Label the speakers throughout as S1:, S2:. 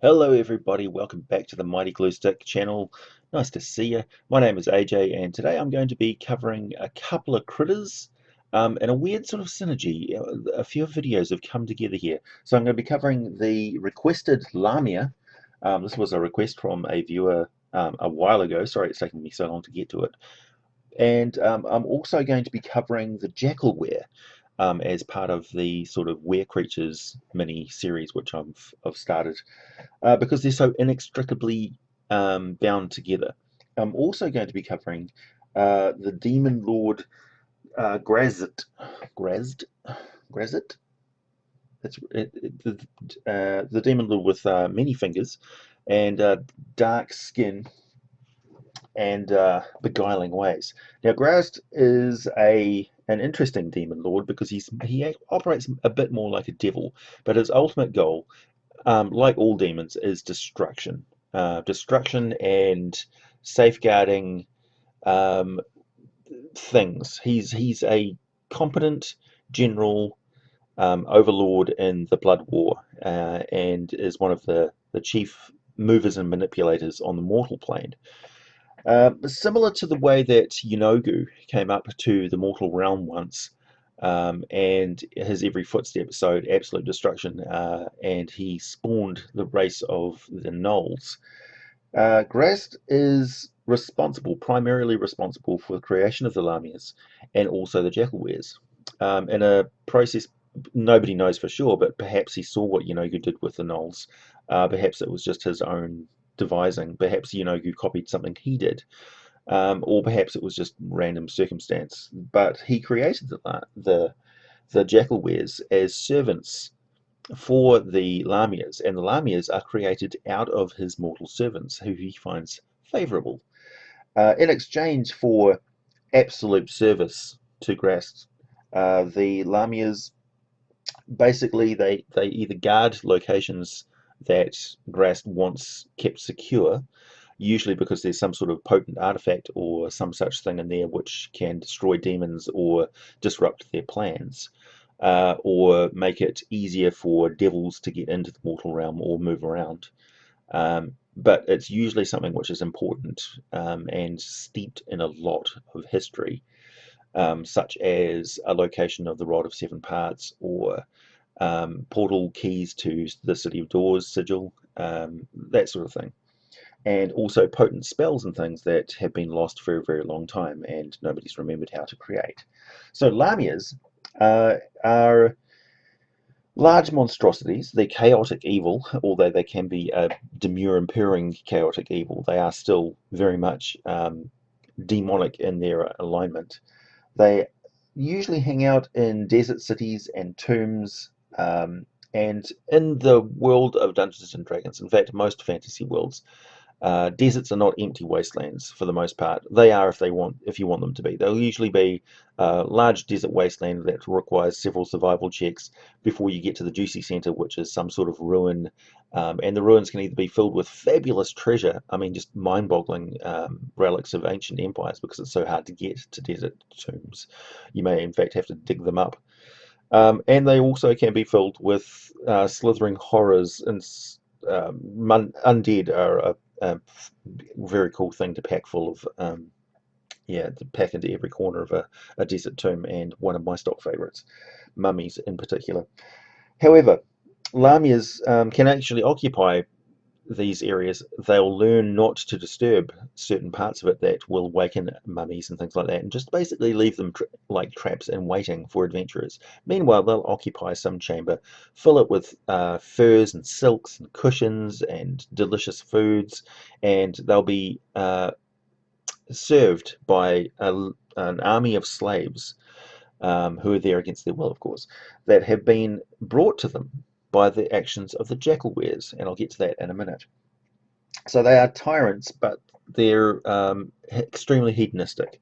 S1: Hello everybody, welcome back to the Mighty Glue Stick channel. Nice to see you. My name is AJ and today I'm going to be covering a couple of critters and a weird sort of synergy. A few videos have come together here. So I'm going to be covering the requested Lamia. This was a request from a viewer a while ago. Sorry it's taken me so long to get to it. And I'm also going to be covering the Jackalwere as part of the sort of Were Creatures mini series which I've started because they're so inextricably bound together. I'm also going to be covering the Demon Lord graz'zt. graz'zt? graz'zt? The Demon Lord with many fingers and dark skin and beguiling ways. Now, graz'zt is an interesting demon lord because he operates a bit more like a devil, but his ultimate goal, like all demons, is destruction. Destruction and safeguarding um, things. He's a competent general overlord in the Blood War and is one of the chief movers and manipulators on the mortal plane. Similar to the way that Yeenoghu came up to the mortal realm once, and his every footstep sowed absolute destruction, and he spawned the race of the Gnolls. Graz'zt is primarily responsible for the creation of the Lamias and also the Jackalweres. In a process nobody knows for sure, but perhaps he saw what Yeenoghu did with the Gnolls. Perhaps it was just his own devising. Perhaps Yeenoghu copied something he did, or perhaps it was just random circumstance. But he created the Jackalweres as servants for the Lamias, and the Lamias are created out of his mortal servants, who he finds favorable. In exchange for absolute service to graz'zt, the Lamias basically they either guard locations that graz'zt wants kept secure, usually because there's some sort of potent artifact or some such thing in there which can destroy demons or disrupt their plans, or make it easier for devils to get into the mortal realm or move around. But it's usually something which is important and steeped in a lot of history, such as a location of the Rod of Seven Parts or portal keys to the City of Doors sigil, that sort of thing. And also potent spells and things that have been lost for a very long time and nobody's remembered how to create. So Lamias are large monstrosities. They're chaotic evil, although they can be a demure and purring chaotic evil. They are still very much demonic in their alignment. They usually hang out in desert cities and tombs, and in the world of Dungeons and Dragons, in fact, most fantasy worlds, deserts are not empty wastelands for the most part. They are if you want them to be. They'll usually be a large desert wasteland that requires several survival checks before you get to the juicy center, which is some sort of ruin. And the ruins can either be filled with fabulous treasure, I mean, just mind-boggling relics of ancient empires because it's so hard to get to desert tombs. You may, in fact, have to dig them up. And they also can be filled with slithering horrors, and undead are a very cool thing to pack full of, yeah, to pack into every corner of a desert tomb, and one of my stock favorites, mummies in particular. However, Lamias can actually occupy these areas. They'll learn not to disturb certain parts of it that will waken mummies and things like that, and just basically leave them like traps and waiting for adventurers. Meanwhile, they'll occupy some chamber, fill it with furs and silks and cushions and delicious foods, and they'll be served by an army of slaves, who are there against their will, of course, that have been brought to them by the actions of the Jackalweres, and I'll get to that in a minute. So they are tyrants, but they're extremely hedonistic.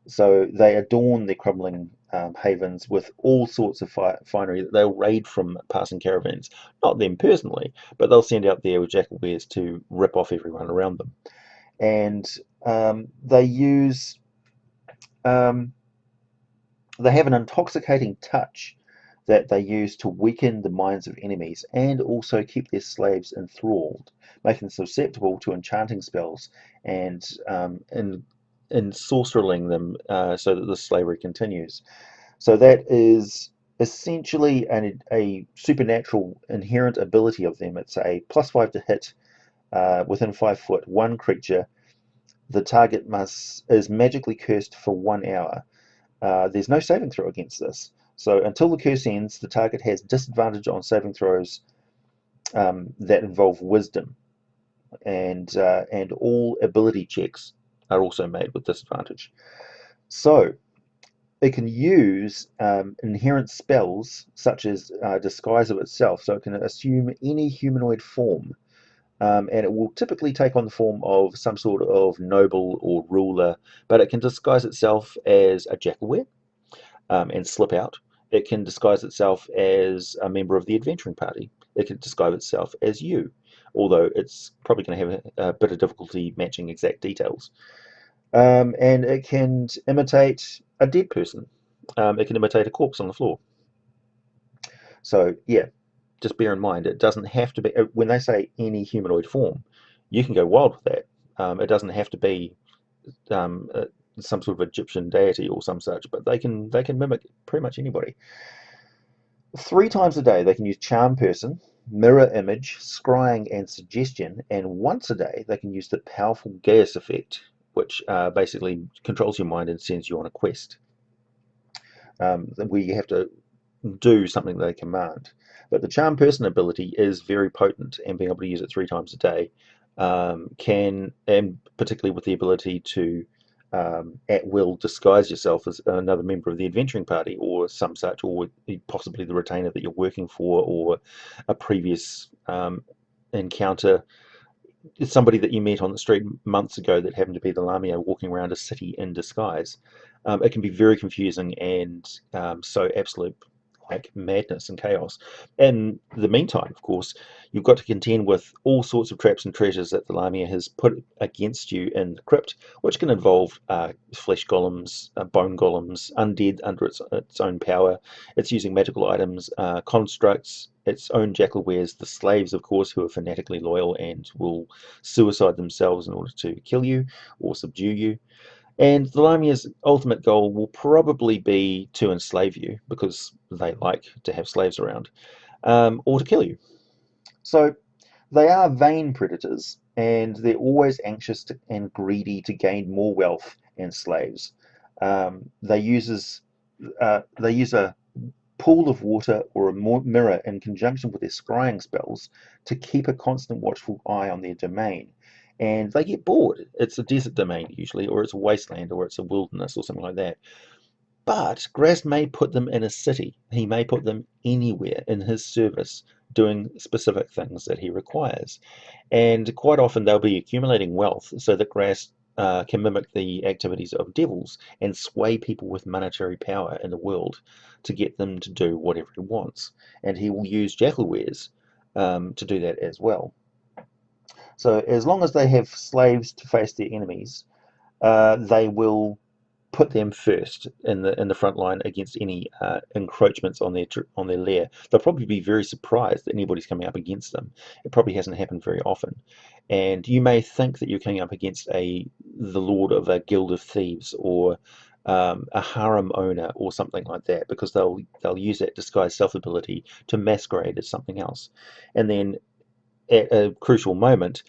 S1: So they adorn their crumbling havens with all sorts of finery that they'll raid from passing caravans. Not them personally, but they'll send out there with Jackalweres to rip off everyone around them. And they use, they have an intoxicating touch that they use to weaken the minds of enemies and also keep their slaves enthralled, making them susceptible to enchanting spells and ensorcering them so that the slavery continues. So that is essentially a supernatural inherent ability of them. It's a +5 to hit within 5 foot, one creature. The target is magically cursed for 1 hour. There's no saving throw against this. So until the curse ends, the target has disadvantage on saving throws that involve wisdom, and all ability checks are also made with disadvantage. So it can use inherent spells such as disguise of itself, so it can assume any humanoid form, and it will typically take on the form of some sort of noble or ruler, but it can disguise itself as a Jackalwere and slip out. It can disguise itself as a member of the adventuring party. It can disguise itself as you, although it's probably going to have a bit of difficulty matching exact details. And it can imitate a dead person. It can imitate a corpse on the floor. So yeah, just bear in mind it doesn't have to be when they say any humanoid form, you can go wild with that. It doesn't have to be um, uh, some sort of Egyptian deity or some such, but they can mimic pretty much anybody. 3 times a day they can use charm person, mirror image, scrying, and suggestion, and once a day they can use the powerful Gaius effect, which basically controls your mind and sends you on a quest where you have to do something they command. But the charm person ability is very potent, and being able to use it 3 times a day can, and particularly with the ability to at will disguise yourself as another member of the adventuring party or some such, or possibly the retainer that you're working for, or a previous encounter. It's somebody that you met on the street months ago that happened to be the Lamia walking around a city in disguise. It can be very confusing and so absolute like madness and chaos. In the meantime, of course, you've got to contend with all sorts of traps and treasures that the Lamia has put against you in the crypt, which can involve flesh golems, bone golems, undead under its own power. It's using magical items, constructs, its own Jackalweres, the slaves, of course, who are fanatically loyal and will suicide themselves in order to kill you or subdue you. And the Lamia's ultimate goal will probably be to enslave you because they like to have slaves around, or to kill you. So they are vain predators, and they're always anxious and greedy to gain more wealth and slaves. They use a pool of water or a mirror in conjunction with their scrying spells to keep a constant watchful eye on their domain. And they get bored. It's a desert domain usually, or it's a wasteland, or it's a wilderness, or something like that. But graz'zt may put them in a city. He may put them anywhere in his service, doing specific things that he requires. And quite often they'll be accumulating wealth so that graz'zt can mimic the activities of devils and sway people with monetary power in the world to get them to do whatever he wants. And he will use Jackalweres to do that as well. So as long as they have slaves to face their enemies, they will put them first in the front line against any encroachments on their lair. They'll probably be very surprised that anybody's coming up against them. It probably hasn't happened very often, and you may think that you're coming up against the lord of a guild of thieves or a harem owner or something like that, because they'll use that disguised self ability to masquerade as something else, and then at a crucial moment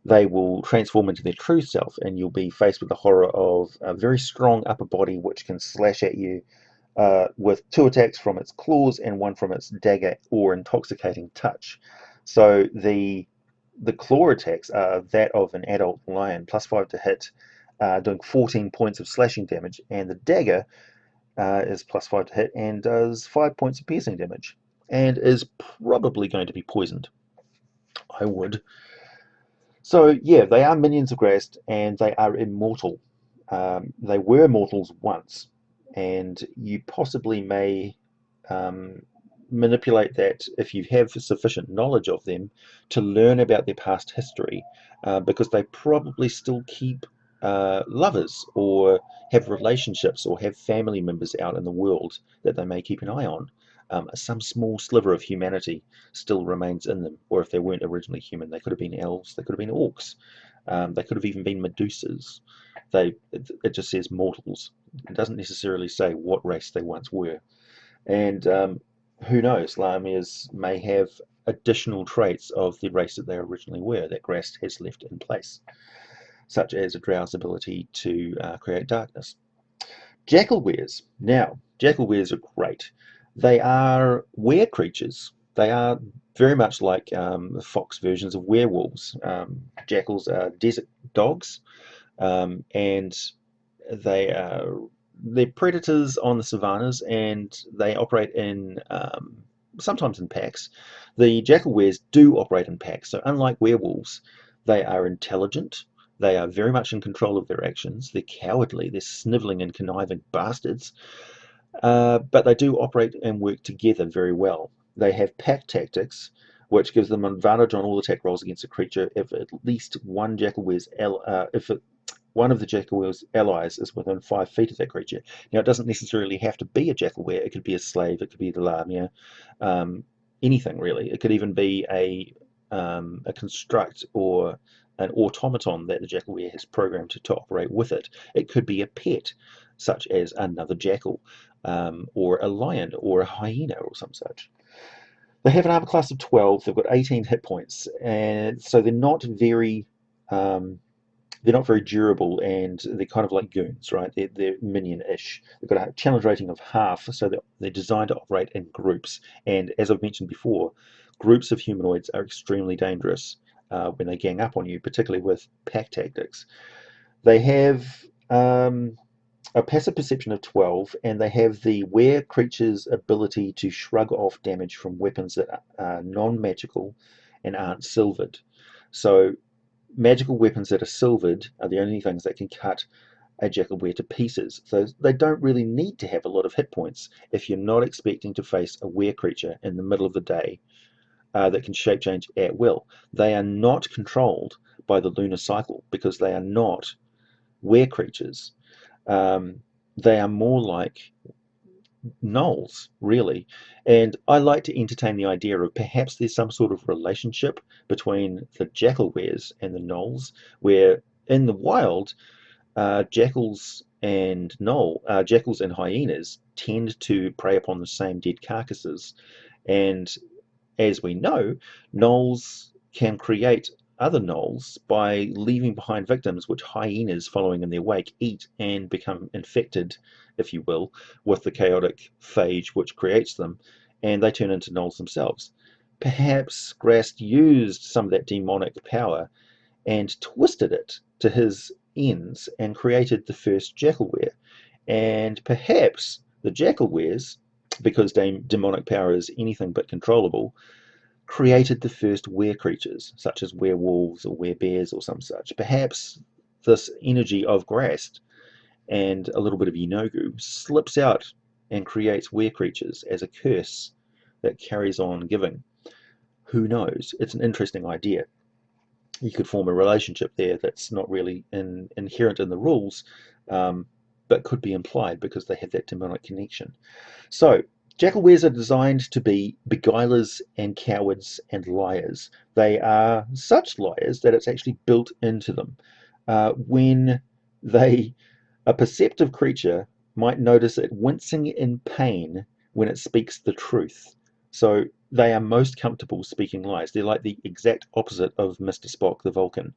S1: they will transform into their true self, and you'll be faced with the horror of a very strong upper body which can slash at you with 2 attacks from its claws and 1 from its dagger or intoxicating touch. So the claw attacks are that of an adult lion, +5 to hit, doing 14 points of slashing damage, and the dagger is +5 to hit and does 5 points of piercing damage, and is probably going to be poisoned. I would. So yeah, they are minions of graz'zt, and they are immortal. They were mortals once, and you possibly may um, manipulate that if you have sufficient knowledge of them to learn about their past history, because they probably still keep lovers or have relationships or have family members out in the world that they may keep an eye on. some small sliver of humanity still remains in them, or if they weren't originally human, they could have been elves, they could have been orcs, they could have even been Medusas. It just says mortals. It doesn't necessarily say what race they once were. And who knows, Lamias may have additional traits of the race that they originally were that graz'zt has left in place, such as a drow's ability to create darkness. Jackalweres. Now, jackalweres are great. They are were creatures. They are very much like fox versions of werewolves. Jackals are desert dogs, and they are they're predators on the savannas, and they operate in sometimes in packs. The jackalweres do operate in packs, so unlike werewolves, they are intelligent. They are very much in control of their actions. They're cowardly. They're sniveling and conniving bastards. But they do operate and work together very well. They have pack tactics, which gives them an advantage on all attack rolls against a creature if at least one one of the Jackalwere's allies is within 5 feet of that creature. Now, it doesn't necessarily have to be a Jackalwere. It could be a slave. It could be the Lamia. Anything really. It could even be a construct or an automaton that the Jackalwere has programmed to operate with it. It could be a pet, such as another jackal, or a lion, or a hyena, or some such. They have an armor class of 12. They've got 18 hit points, and so they're not very durable, and they're kind of like goons, right? They're minion-ish. They've got a challenge rating of half, so they're designed to operate in groups. And as I've mentioned before, groups of humanoids are extremely dangerous when they gang up on you, particularly with pack tactics. They have a passive perception of 12, and they have the were creature's ability to shrug off damage from weapons that are non-magical and aren't silvered. So magical weapons that are silvered are the only things that can cut a jackalwere to pieces. So they don't really need to have a lot of hit points if you're not expecting to face a were creature in the middle of the day that can shape change at will. They are not controlled by the lunar cycle because they are not were creatures. They are more like gnolls, really. And I like to entertain the idea of perhaps there's some sort of relationship between the jackalweres and the gnolls, where in the wild, jackals and hyenas tend to prey upon the same dead carcasses. And as we know, gnolls can create other gnolls by leaving behind victims which hyenas following in their wake eat and become infected, if you will, with the chaotic phage which creates them, and they turn into gnolls themselves. Perhaps graz'zt used some of that demonic power and twisted it to his ends and created the first jackalwere. And perhaps the jackalweres, because demonic power is anything but controllable, created the first were creatures, such as werewolves or werebears or some such. Perhaps this energy of graz'zt and a little bit of Yeenoghu slips out and creates were creatures as a curse that carries on giving. Who knows? It's an interesting idea. You could form a relationship there that's not really inherent in the rules, but could be implied because they have that demonic connection. So, jackalweres are designed to be beguilers and cowards and liars. They are such liars that it's actually built into them. When a perceptive creature might notice it wincing in pain when it speaks the truth. So they are most comfortable speaking lies. They're like the exact opposite of Mr. Spock, the Vulcan.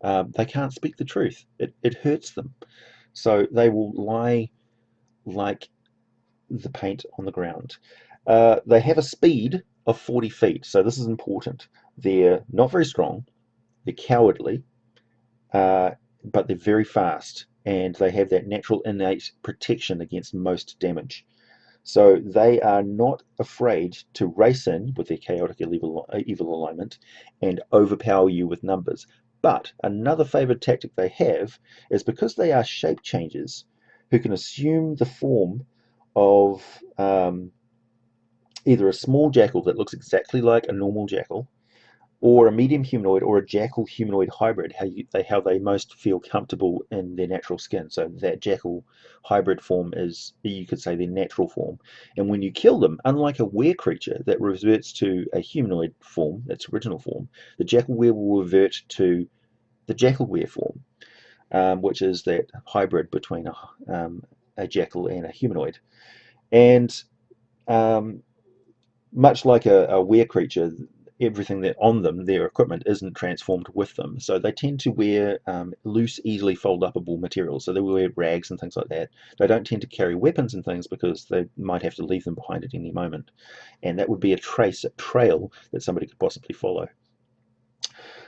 S1: They can't speak the truth. It hurts them. So they will lie like the paint on the ground. They have a speed of 40 feet, so this is important. They're not very strong, they're cowardly, but they're very fast, and they have that natural innate protection against most damage. So they are not afraid to race in with their chaotic evil alignment and overpower you with numbers. But another favored tactic they have is because they are shape changers who can assume the form of either a small jackal that looks exactly like a normal jackal, or a medium humanoid, or a jackal humanoid hybrid, how they most feel comfortable in their natural skin. So that jackal hybrid form is, you could say, their natural form. And when you kill them, unlike a were creature that reverts to a humanoid form, its original form, the jackalwere will revert to the jackalwere form, which is that hybrid between a jackal and a humanoid. And much like a were creature, everything that on them, their equipment, isn't transformed with them. So they tend to wear loose, easily fold-upable materials. So they wear rags and things like that. They don't tend to carry weapons and things because they might have to leave them behind at any moment. And that would be a trail that somebody could possibly follow.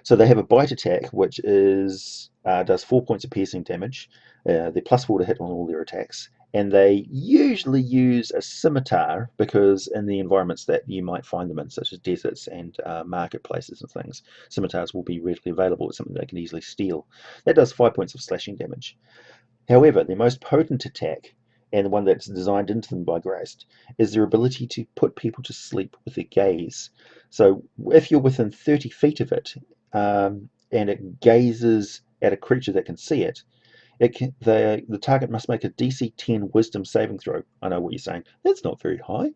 S1: So they have a bite attack, which does 4 points of piercing damage. They're +4 to hit on all their attacks. And they usually use a scimitar because in the environments that you might find them in, such as deserts and marketplaces and things, scimitars will be readily available. It's something they can easily steal. That does 5 points of slashing damage. However, their most potent attack, and the one that's designed into them by graz'zt, is their ability to put people to sleep with their gaze. So if you're within 30 feet of it, and it gazes at a creature that can see it, the target must make a DC 10 Wisdom saving throw. I know what you're saying. That's not very high.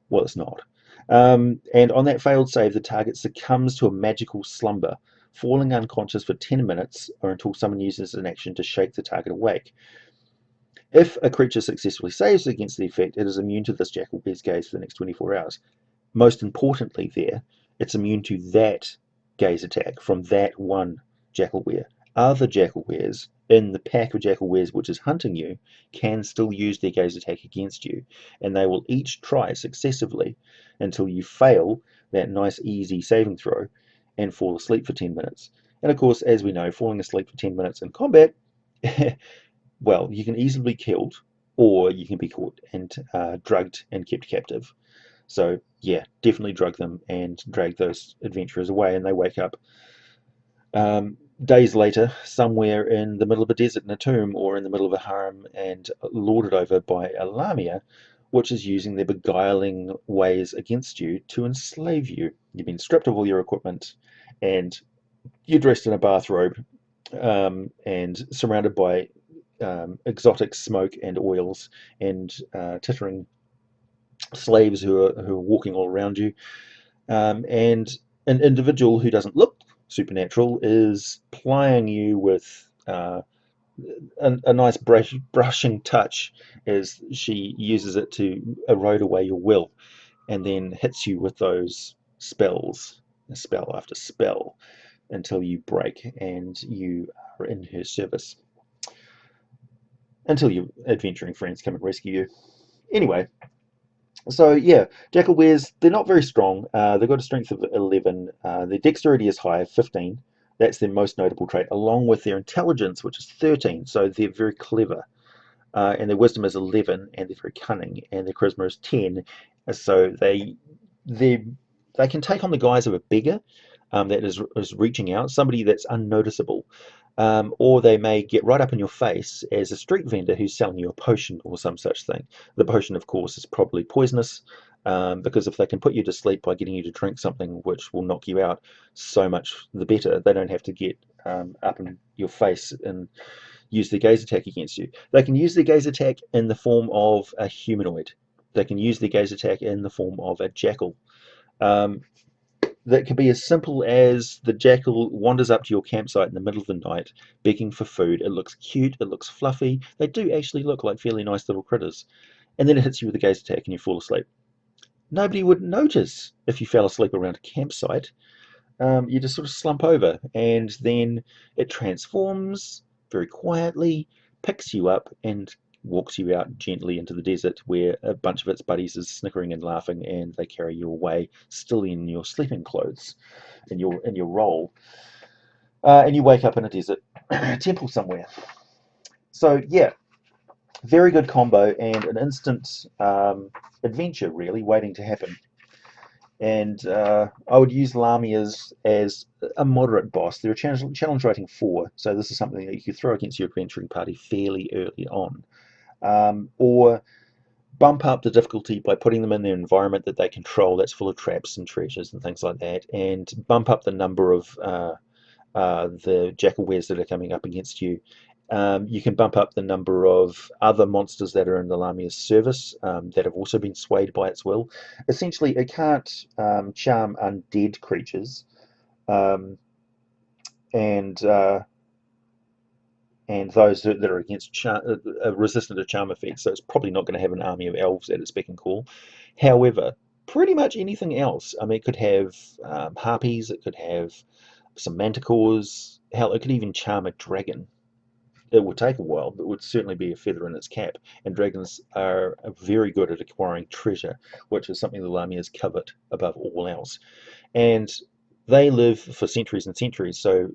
S1: Well, it's not. And on that failed save, the target succumbs to a magical slumber, falling unconscious for 10 minutes or until someone uses an action to shake the target awake. If a creature successfully saves against the effect, it is immune to this jackalwere's gaze for the next 24 hours. Most importantly there, it's immune to that gaze attack from that one jackalwere. Other jackalweres in the pack of jackalweres which is hunting you can still use their gaze attack against you, and they will each try successively until you fail that nice easy saving throw and fall asleep for 10 minutes. And of course, as we know, falling asleep for 10 minutes in combat, well, you can easily be killed, or you can be caught and drugged and kept captive. So yeah, definitely drug them and drag those adventurers away, and they wake up days later somewhere in the middle of a desert in a tomb, or in the middle of a harem, and lorded over by a Lamia, which is using their beguiling ways against you to enslave you. You've been stripped of all your equipment, and you're dressed in a bathrobe, and surrounded by exotic smoke and oils and tittering slaves who are walking all around you, and an individual who doesn't look supernatural is plying you with a nice brushing touch as she uses it to erode away your will, and then hits you with those spells, spell after spell, until you break and you are in her service, until your adventuring friends come and rescue you. Anyway, so yeah, Jackalweres, they're not very strong. They've got a strength of 11. Their dexterity is high, 15. That's their most notable trait, along with their intelligence, which is 13. So they're very clever. And their wisdom is 11, and they're very cunning. And their charisma is 10. So they can take on the guise of a beggar that is reaching out, somebody that's unnoticeable. Or they may get right up in your face as a street vendor who's selling you a potion or some such thing. The potion, of course, is probably poisonous, because if they can put you to sleep by getting you to drink something which will knock you out, so much the better. They don't have to get up in your face and use their gaze attack against you. They can use their gaze attack in the form of a humanoid. They can use their gaze attack in the form of a jackal. That could be as simple as the jackal wanders up to your campsite in the middle of the night, begging for food. It looks cute, it looks fluffy. They do actually look like fairly nice little critters. And then it hits you with a gaze attack and you fall asleep. Nobody would notice if you fell asleep around a campsite. You just sort of slump over, and then it transforms very quietly, picks you up, and walks you out gently into the desert, where a bunch of its buddies is snickering and laughing, and they carry you away, still in your sleeping clothes, in your role, and you wake up in a desert temple somewhere. So yeah, very good combo, and an instant adventure really waiting to happen. And I would use Lamias as a moderate boss. They're a challenge rating 4, so this is something that you could throw against your adventuring party fairly early on. Or bump up the difficulty by putting them in an environment that they control that's full of traps and treasures and things like that, and bump up the number of the Jackalweres that are coming up against you. You can bump up the number of other monsters that are in the Lamia's service that have also been swayed by its will. Essentially, it can't charm undead creatures, um, and those that are against resistant to charm effects. So it's probably not going to have an army of elves at its beck and call. However, pretty much anything else. I mean, it could have harpies. It could have some manticores. Hell, it could even charm a dragon. It would take a while, but it would certainly be a feather in its cap. And dragons are very good at acquiring treasure, which is something the Lamias covet above all else. And they live for centuries and centuries, so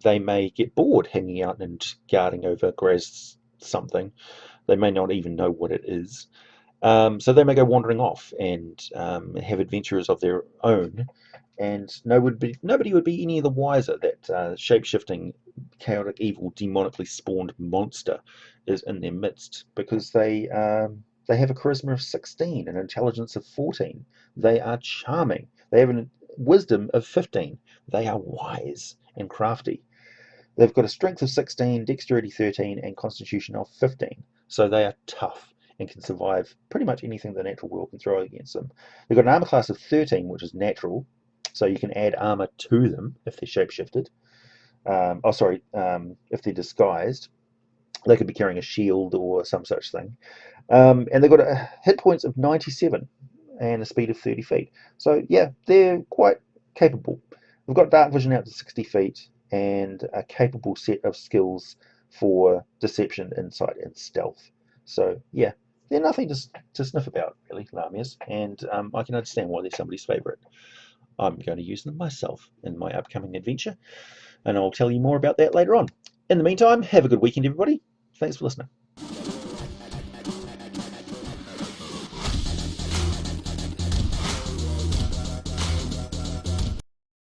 S1: they may get bored hanging out and guarding over graz'zt something. They may not even know what it is. So they may go wandering off and have adventures of their own, and nobody would be any the wiser that shape-shifting, chaotic, evil, demonically spawned monster is in their midst, because they have a charisma of 16, an intelligence of 14. They are charming. They have a wisdom of 15. They are wise and crafty. They've got a strength of 16, dexterity 13, and constitution of 15. So they are tough and can survive pretty much anything the natural world can throw against them. They've got an armor class of 13, which is natural, so you can add armor to them if they're shapeshifted. If they're disguised, they could be carrying a shield or some such thing. And they've got a hit points of 97 and a speed of 30 feet. So yeah, they're quite capable. We've got dark vision out to 60 feet and a capable set of skills for deception, insight, and stealth. So yeah, they're nothing to sniff about, really, Lamias, and I can understand why they're somebody's favourite. I'm going to use them myself in my upcoming adventure, and I'll tell you more about that later on. In the meantime, have a good weekend, everybody. Thanks for listening.